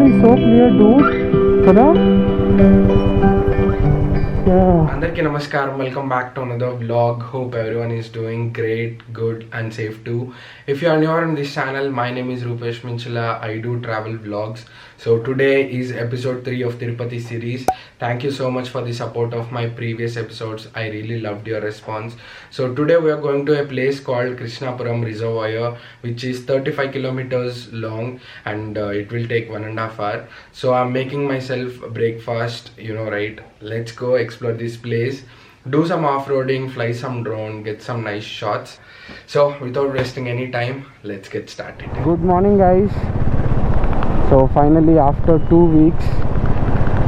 is so clear, dude. Kada? Yeah. అందరికీ నమస్కారం, welcome back to another vlog. Hope everyone is doing great, good and safe too. If you are new in this channel, my name is Rupesh Minchila. I do travel vlogs. So today is episode 3 of Tirupati series. Thank you so much for the support of my previous episodes. I really loved your response. So today we are going to a place called Krishnapuram Reservoir, which is 35 kilometers long, and it will take 1.5 hours. So I'm making myself breakfast, right? Let's go explore this place, do some off-roading, fly some drone, get some nice shots. So without wasting any time, let's get started. Good morning, guys. So finally, after 2 weeks,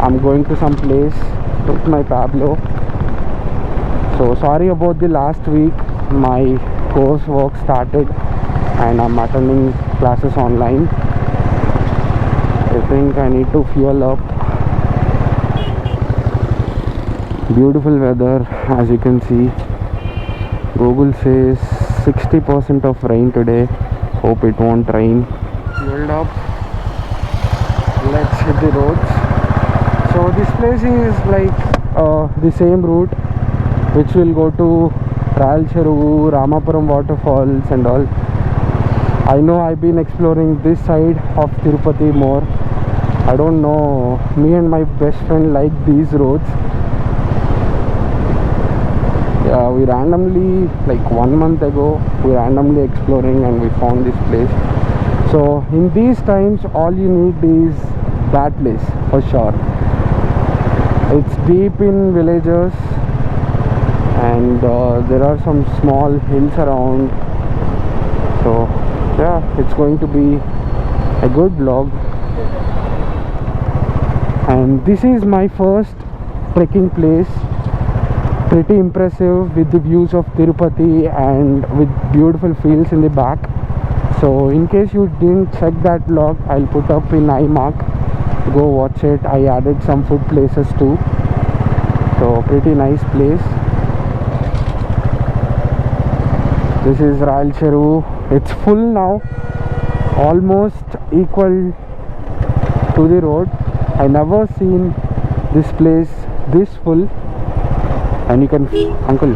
I'm going to some place with my Pablo. So sorry about the last week. My course work started and I'm attending classes online. I think I need to fuel up. Beautiful weather, as you can see. Google says 60% of rain today. Hope it won't rain. Fueled up. Let's hit the roads. So this place is like the same route which will go to Rayal Cheruvu, Ramapuram waterfalls and all. I know I've been exploring this side of Tirupati more. I don't know, me and my best friend like these roads. Yeah, we randomly, like 1 month ago, we randomly exploring and we found this place. So in these times, all you need is that place for sure. It's deep in villages and there are some small hills around. So yeah, it's going to be a good vlog. And this is my first trekking place. Pretty impressive with the views of Tirupati and with beautiful fields in the back. So in case you didn't check that vlog, I'll put up in iMark. Go watch it. I added some food places too. So pretty nice place. This is Rayal Cheruvu. It's full now, almost equal to the road. I never seen this place this full. And you can, uncle,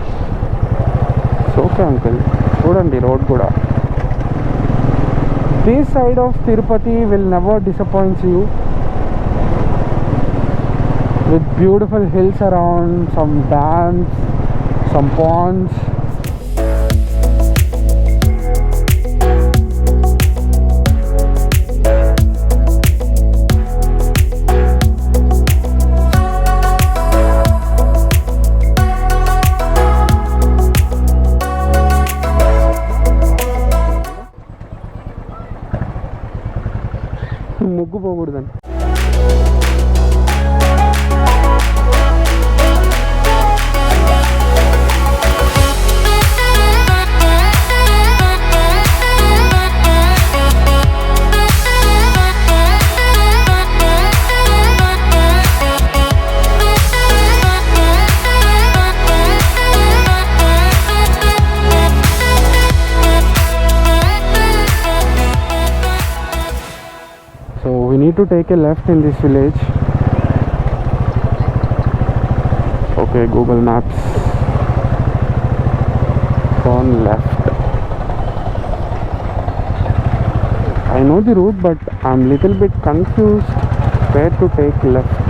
it's okay uncle, chudandi road kuda. This side of Tirupati will never disappoint you, with beautiful hills around, some dams, some ponds. ముగ్గు పోకూడదని. We need to take a left in this village. Okay, Google Maps. Turn left. I know the route, but I'm little bit confused where to take left.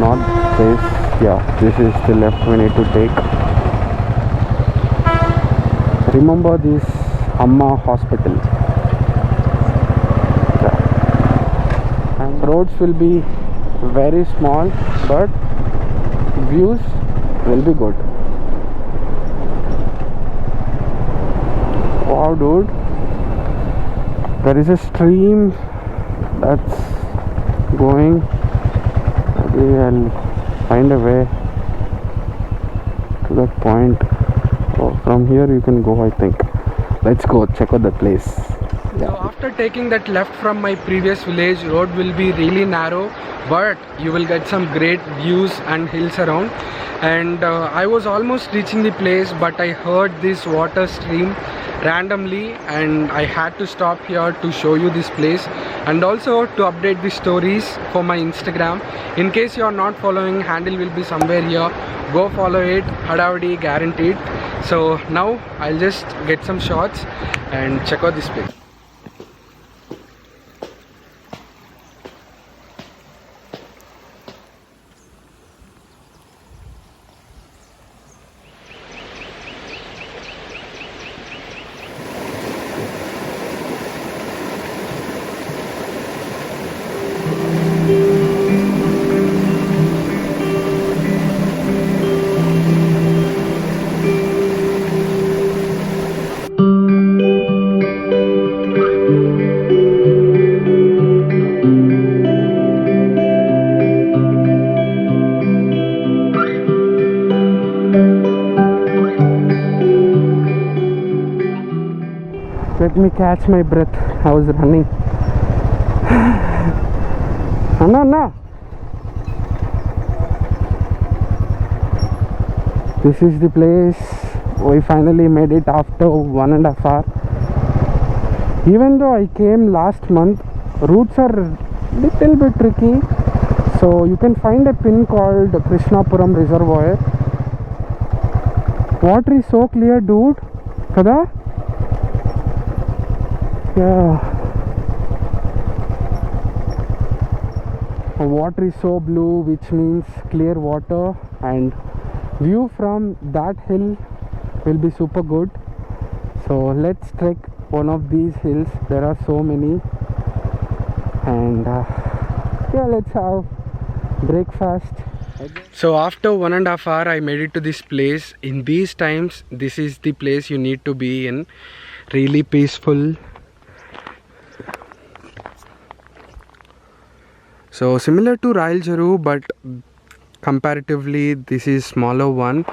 Not this. Yeah, this is the left we need to take. Remember this Amma Hospital. And roads will be very small, but views will be good. Wow, dude, there is a stream that's going. Maybe I'll find a way to that point. Oh, from here you can go, I think. Let's go check out the place. So after taking that left from my previous village, road will be really narrow, but you will get some great views and hills around. And I was almost reaching the place, but I heard this water stream randomly, and I had to stop here to show you this place and also to update the stories for my Instagram. In case you are not following, handle will be somewhere here. Go follow it, Hadavadi guaranteed. So now I'll just get some shots and check out this place. Let me catch my breath. I was running. Anna. This is the place. We finally made it after 1.5 hours. Even though I came last month, routes are little bit tricky. So you can find a pin called Krishnapuram Reservoir. Water is so clear, dude. Kada? Yeah. The water is so blue, which means clear water, and view from that hill will be super good. So let's trek one of these hills. There are so many, and yeah, let's have breakfast. So after 1.5 hours I made it to this place. In these times, this is the place you need to be in. Really peaceful. So similar to Rail Jaru, but comparatively this is smaller one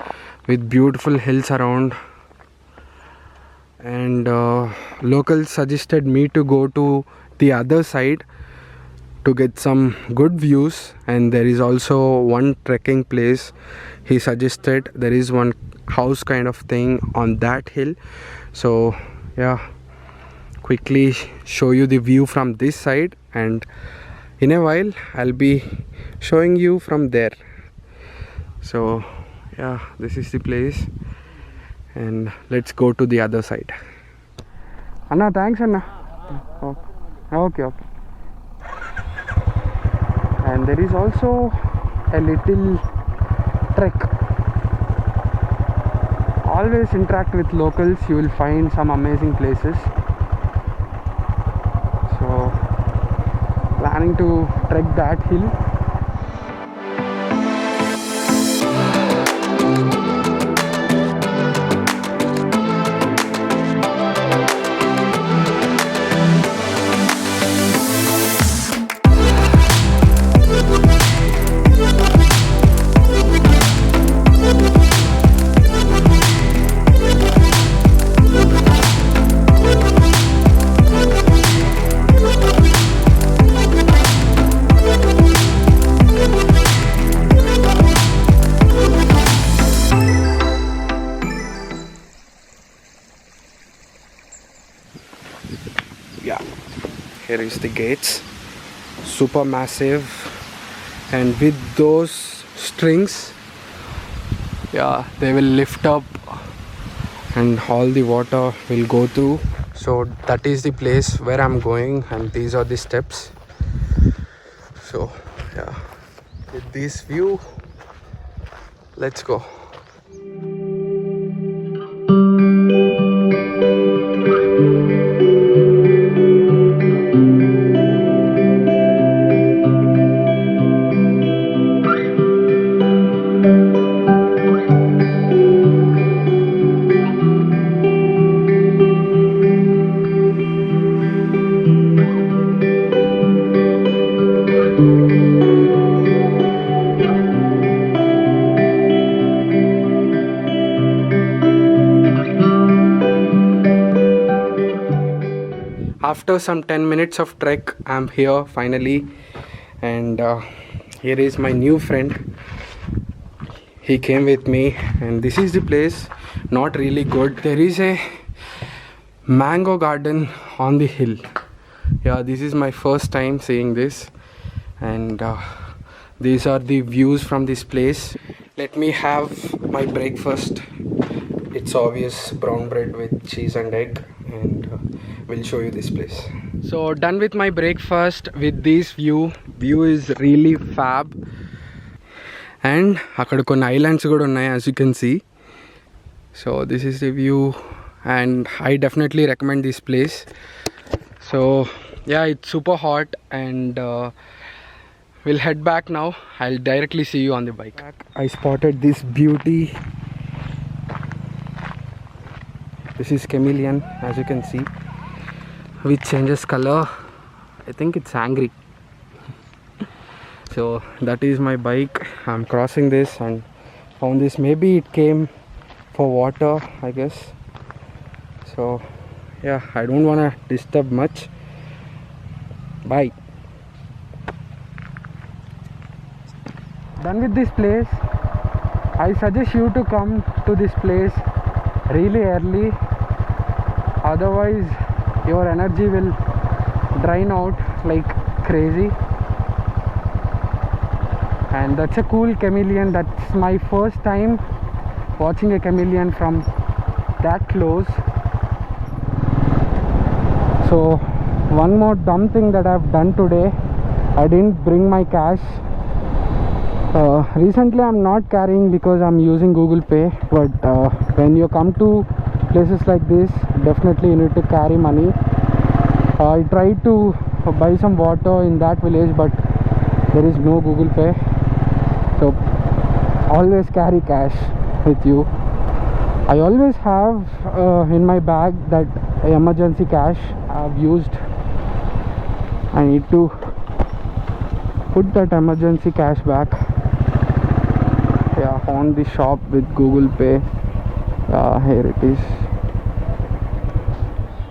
with beautiful hills around. And locals suggested me to go to the other side to get some good views. And there is also one trekking place he suggested. There is one house kind of thing on that hill. So yeah, quickly show you the view from this side, and in a while I'll be showing you from there. So yeah, this is the place, and let's go to the other side. Anna, thanks Anna. Okay. And there is also a little trek. Always interact with locals, you will find some amazing places. So planning to trek that hill. Yeah, here is the gates, super massive, and with those strings, yeah, they will lift up and all the water will go through. So that is the place where I'm going, and these are the steps. So yeah, with this view, let's go. After some 10 minutes of trek, I'm here finally, and here is my new friend. He came with me, and this is the place. Not really good. There is a Mango garden on the hill. Yeah, this is my first time seeing this, and these are the views from this place. Let me have my breakfast. It's obvious, brown bread with cheese and egg, and we'll show you this place. So done with my breakfast with this view. View is really fab, and akkada konni islands kuda unnai, as you can see. So this is the view, and I definitely recommend this place. So yeah, it's super hot, and we'll head back now. I'll directly see you on the bike. I spotted this beauty. This is chameleon, as you can see, which changes color. I think it's angry. So that is my bike. I'm crossing this and found this. Maybe it came for water, I guess. So yeah, I don't want to disturb much. Bye. Done with this place. I suggest you to come to this place really early, otherwise your energy will drain out like crazy. And that's a cool chameleon. That's my first time watching a chameleon from that close. So one more dumb thing that I've done today, I didn't bring my cash. Recently I'm not carrying because I'm using Google Pay, but when you come to places like this, definitely you need to carry money. I tried to buy some water in that village, but there is no Google Pay. So always carry cash with you. I always have in my bag that emergency cash I've used. I need to put that emergency cash back. Yeah, on the shop with Google Pay. Here it is.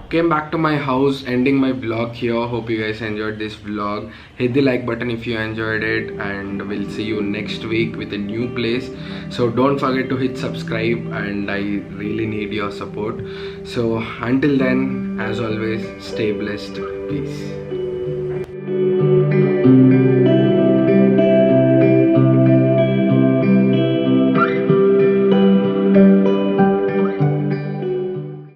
Came back to my house, ending my vlog here. Hope you guys enjoyed this vlog. Hit the like button if you enjoyed it, and we'll see you next week with a new place. So don't forget to hit subscribe, and I really need your support. So until then, as always, stay blessed. Peace.